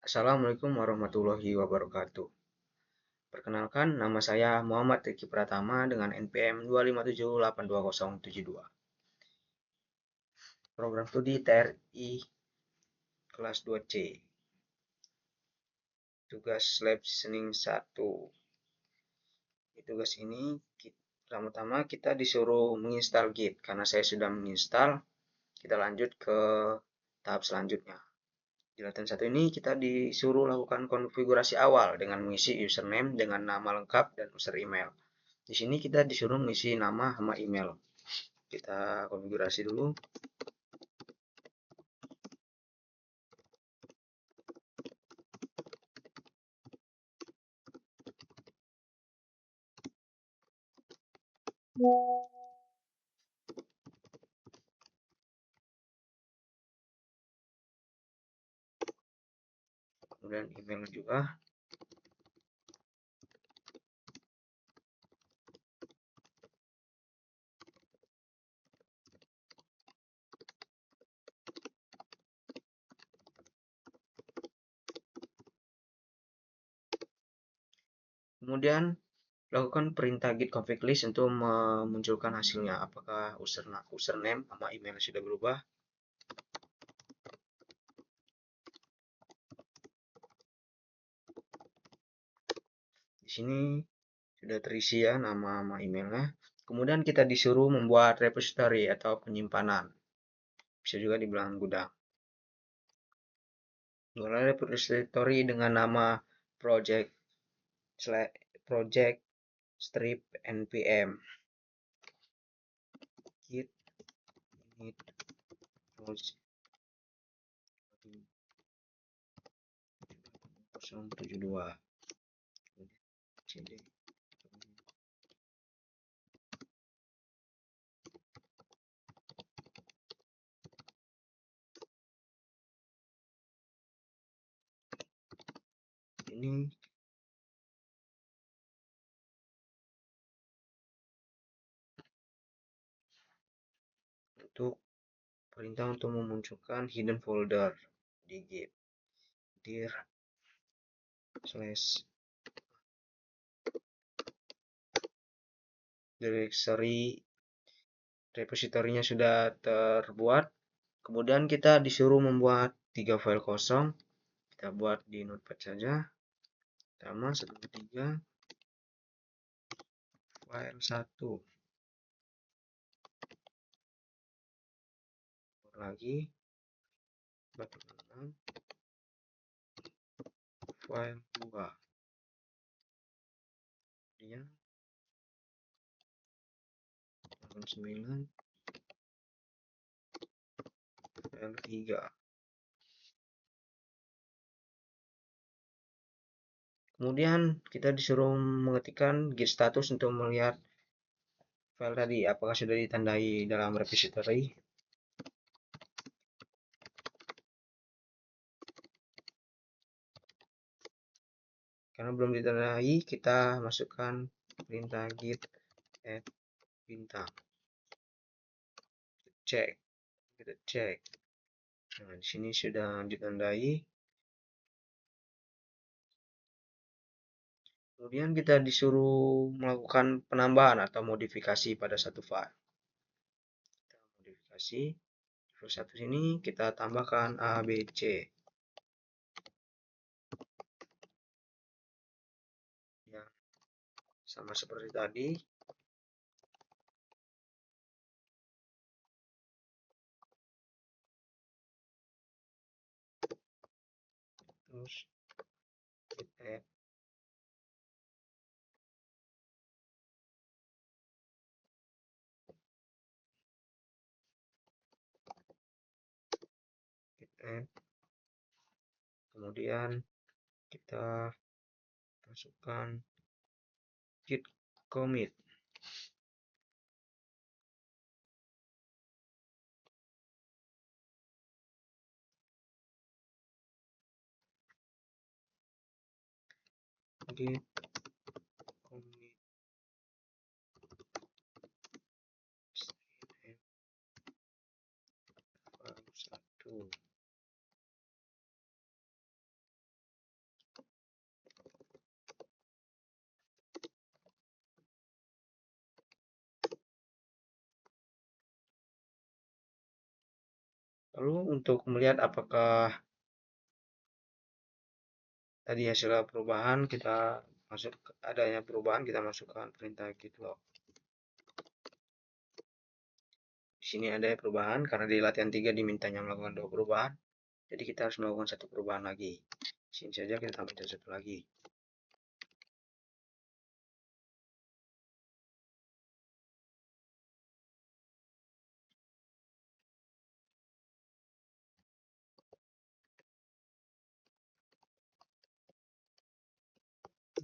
Assalamualaikum warahmatullahi wabarakatuh. Perkenalkan, nama saya Muhammad Riki Pratama dengan NPM 257827072. Program studi TRI kelas 2C. Tugas lab listening 1. Di tugas ini, pertama-tama kita disuruh menginstal Git. Karena saya sudah menginstal, kita lanjut ke tahap selanjutnya. Di latihan satu ini kita disuruh lakukan konfigurasi awal dengan mengisi username dengan nama lengkap dan user email. Di sini kita disuruh mengisi nama sama email. Kita konfigurasi dulu. Kemudian email juga. Kemudian lakukan perintah git config list untuk memunculkan hasilnya. Apakah username sama email sudah berubah? Di sini sudah terisi ya nama sama emailnya. Kemudian kita disuruh membuat repository atau penyimpanan. Bisa juga dibilang gudang. Mulai repository dengan nama project strip npm git init project 072 cd. Ini untuk perintah untuk memunculkan hidden folder di git dir slash directory repositorinya sudah terbuat. Kemudian kita disuruh membuat 3 file kosong. Kita buat di notepad saja. Pertama 123 file 1 lagi 46 file 2 kemudian 9 file 3. Kemudian kita disuruh mengetikkan git status untuk melihat file tadi apakah sudah ditandai dalam repository. Karena belum ditandai, kita masukkan perintah git add bintang. Kita cek. Nah, di sini sudah ditandai. Kemudian kita disuruh melakukan penambahan atau modifikasi pada satu file. Kita modifikasi file satu ini kita tambahkan A, B, C. Ya, sama seperti tadi. Terus git add kemudian kita masukkan git commit. Git commit file 1. Lalu untuk melihat apakah tadi hasil perubahan, kita masuk adanya perubahan, kita masukkan perintah git log. Di sini ada perubahan karena di latihan 3 dimintanya melakukan 2 perubahan. Jadi kita harus melakukan 1 perubahan lagi. Di sini saja kita tambahkan 1 lagi.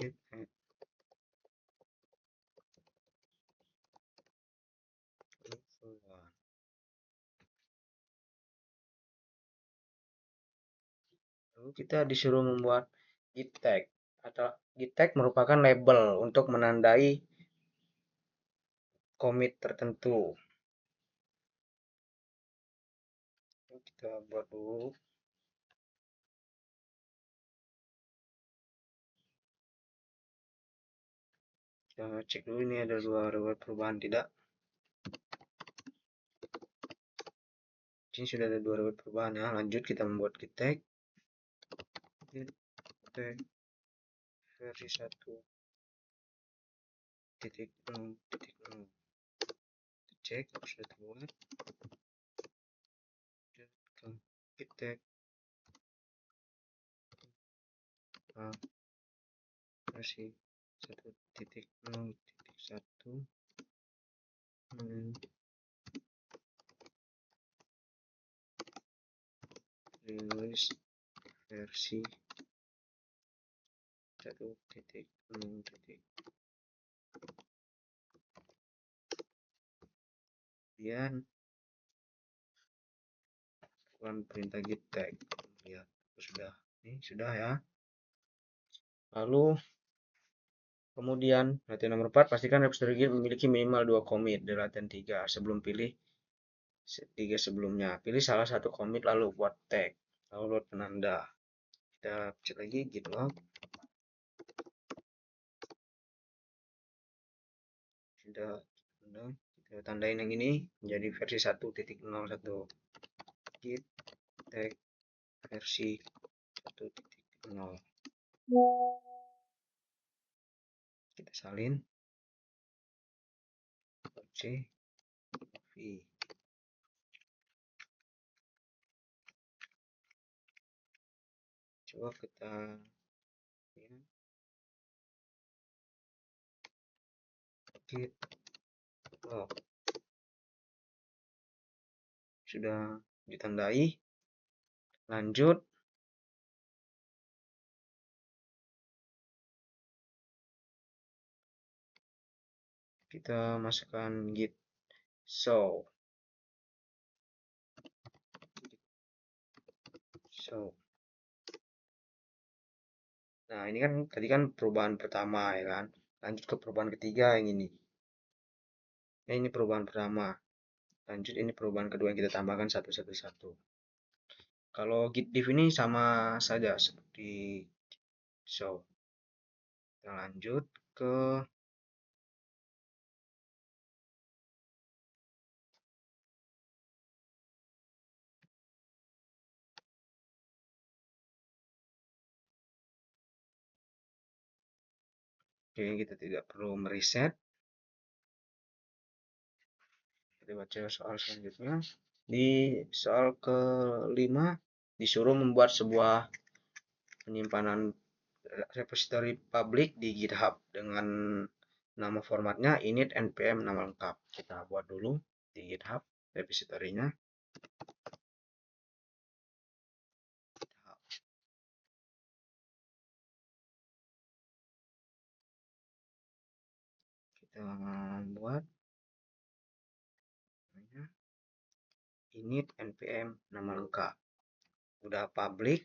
Git add perubahan. Lalu kita disuruh membuat git tag. Atau git tag merupakan label untuk menandai commit tertentu. Kita buat dulu. Kita cek dulu ini ada 2 perubahan tidak. Di sini sudah ada 2 perubahan ya. Lanjut kita membuat git tag. Git tag versi 1.0.0. Cek sudah terbuat. Git tag versi 1.0.1 rilis versi 1.0. Kemudian perintah git tag. Lihat sudah, ini sudah ya. Lalu kemudian latihan nomor 4, pastikan repository git memiliki minimal 2 commit di latihan 3 sebelum pilih 3 sebelumnya. Pilih salah satu commit lalu buat tag, lalu buat penanda. Kita cek lagi git log. Sudah kita tandain yang ini menjadi versi 1.01. Git tag versi 1.0. Kita salin. C V. Coba kita ya, git log sudah ditandai. Lanjut kita masukkan git show. Nah, ini kan tadi kan perubahan pertama ya kan. Lanjut ke perubahan ketiga yang ini. Nah, ini perubahan pertama. Lanjut ini perubahan kedua yang kita tambahkan satu. Kalau git diff ini sama saja seperti show. Kita lanjut ke Oke, kita tidak perlu mereset. Kita baca soal selanjutnya. Di soal kelima disuruh membuat sebuah penyimpanan repository public di GitHub dengan nama formatnya init npm nama lengkap. Kita buat dulu di GitHub repository-nya. Kita buat init npm nama lengkap. Udah public,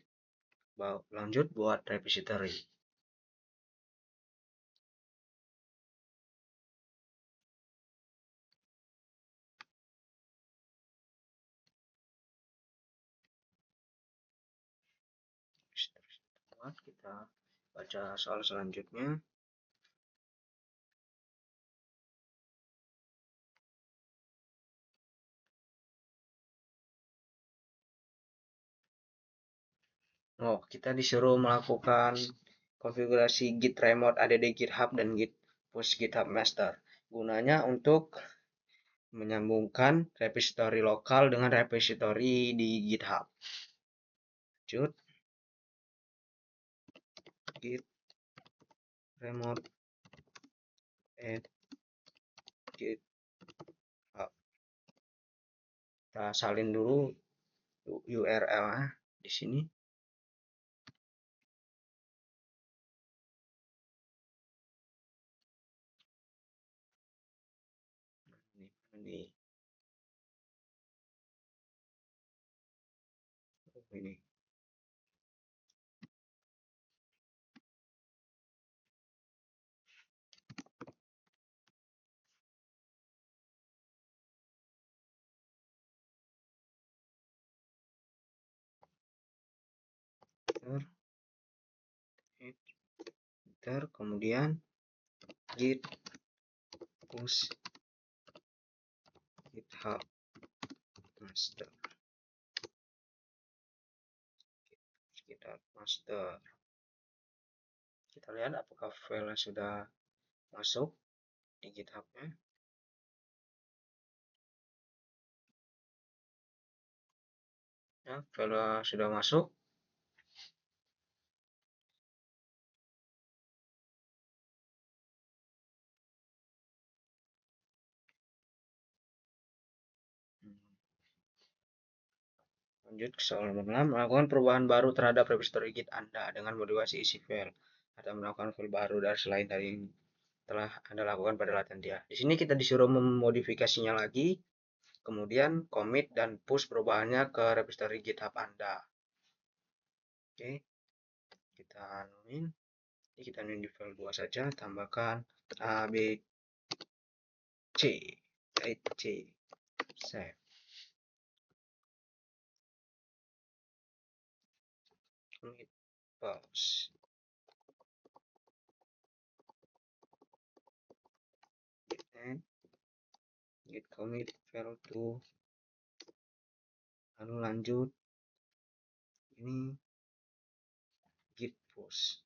lanjut buat repository. Kita baca soal selanjutnya. Oh, kita disuruh melakukan konfigurasi git remote add github dan git push github master. Gunanya untuk menyambungkan repository lokal dengan repository di GitHub. Lanjut, git remote add github. Kita salin dulu URL-nya di sini. Ini. Ini. Enter, kemudian git push github master. GitHub master. Kita lihat apakah file sudah masuk di GitHub-nya. Ya, file sudah masuk. Lanjut ke soal nomor 6. Melakukan perubahan baru terhadap repository Git Anda dengan modifikasi isi file atau melakukan file baru dari selain dari yang telah Anda lakukan pada latihan dia. Di sini kita disuruh memodifikasinya lagi, kemudian commit dan push perubahannya ke repository GitHub Anda. Oke, kita anuin. Ini kita anuin di file 2 saja, tambahkan A, B, C, C, save. Commit, pause. And git commit file to, lalu lanjut ini git push.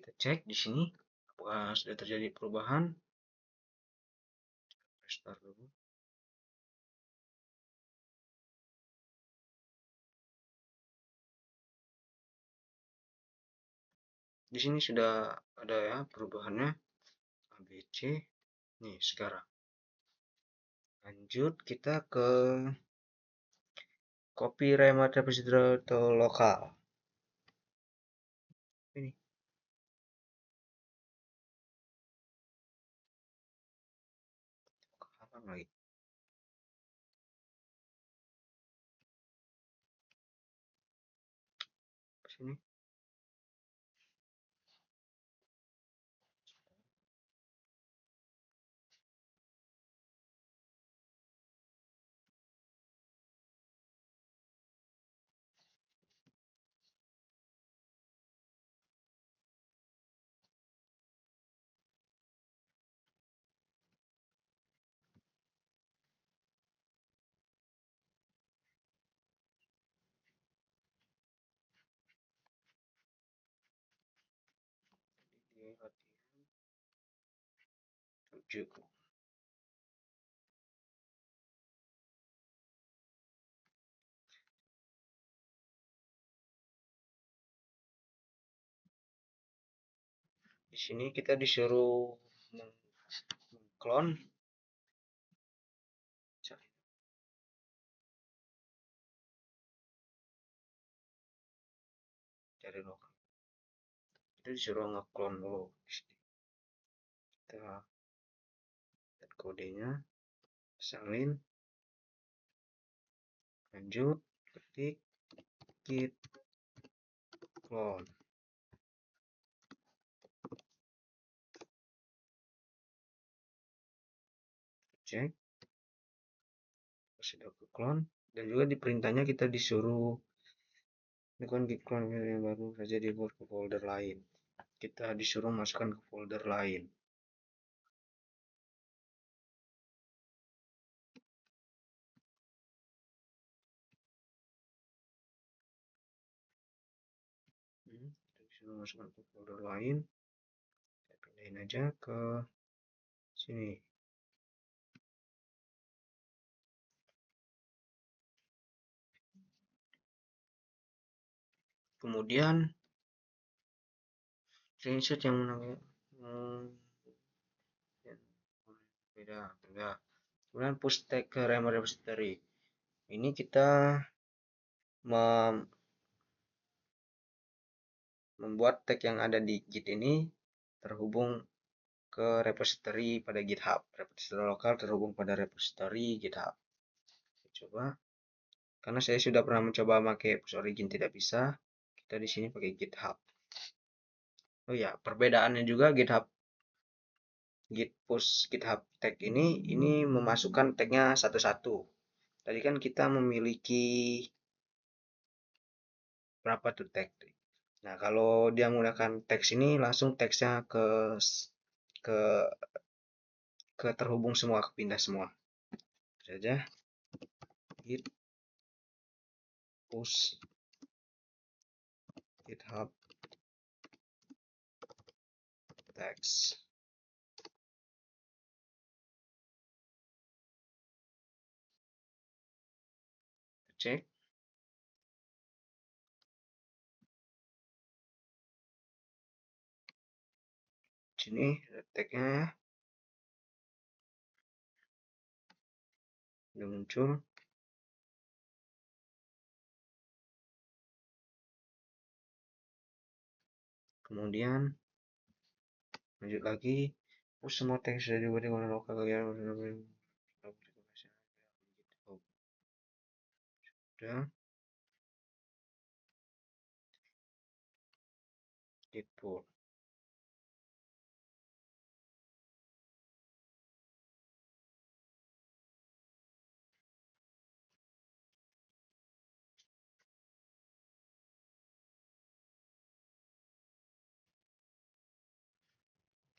Kita cek di sini apakah sudah terjadi perubahan. Restart dulu. Di sini sudah ada ya perubahannya ABC. Nih sekarang. Lanjut kita ke copy remote repository to lokal. Ini. Kapan lagi? Sini. Latihan 7. Di sini kita disuruh mengklon dari lokal. Kita disuruh ngeklon dulu. Kita lihat kodenya, salin, lanjut, ketik git clone. Cek sudah ke clone. Dan juga di perintahnya kita disuruh ini git clone yang baru saja dibuat ke folder lain. Kita disuruh masukkan ke folder lain. Kita disuruh masukkan ke folder lain. Saya pindahin aja ke sini. Kemudian screenshot yang mana beda. Kemudian push tag ke repository. Ini kita membuat tag yang ada di Git ini terhubung ke repository pada GitHub. Repository lokal terhubung pada repository GitHub. Coba. Karena saya sudah pernah mencoba pakai push origin tidak bisa, kita di sini pakai GitHub. Oh ya, perbedaannya juga GitHub git push GitHub tag ini memasukkan tagnya satu-satu. Tadi kan kita memiliki berapa tuh tag. Nah, kalau dia menggunakan teks ini langsung teksnya ke terhubung semua, kepindah semua. Saja git push GitHub tags. Cek. Sini ada tagnya ya. Udah muncul. Kemudian lanjut lagi. Push semua teks sudah dibuat di lokal kalian. Sudah. Git pull.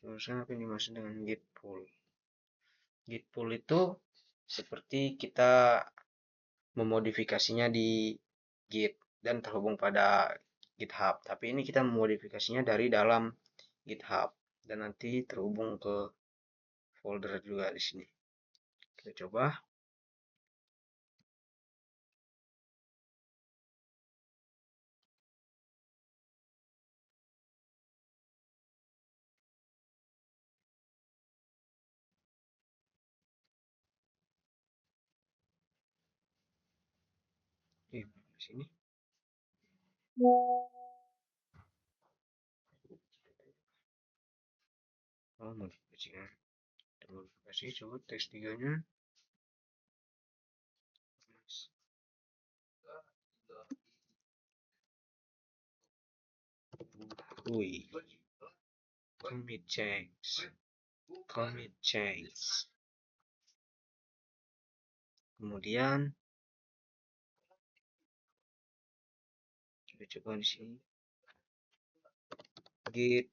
Terusnya apa yang dimaksud dengan git pull? Git pull itu seperti kita memodifikasinya di Git dan terhubung pada GitHub. Tapi ini kita memodifikasinya dari dalam GitHub dan nanti terhubung ke folder juga di sini. Kita coba. Di sini. Oh, modifikasinya. Kita modifikasi, coba teks 3-nya. Wih. Commit change. Commit change. Kemudian kita coba di sini. Git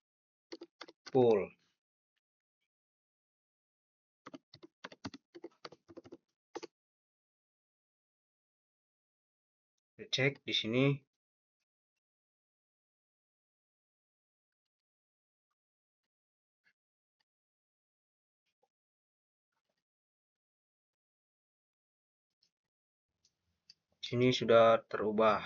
pull. Kita cek di sini. Sini sudah terubah.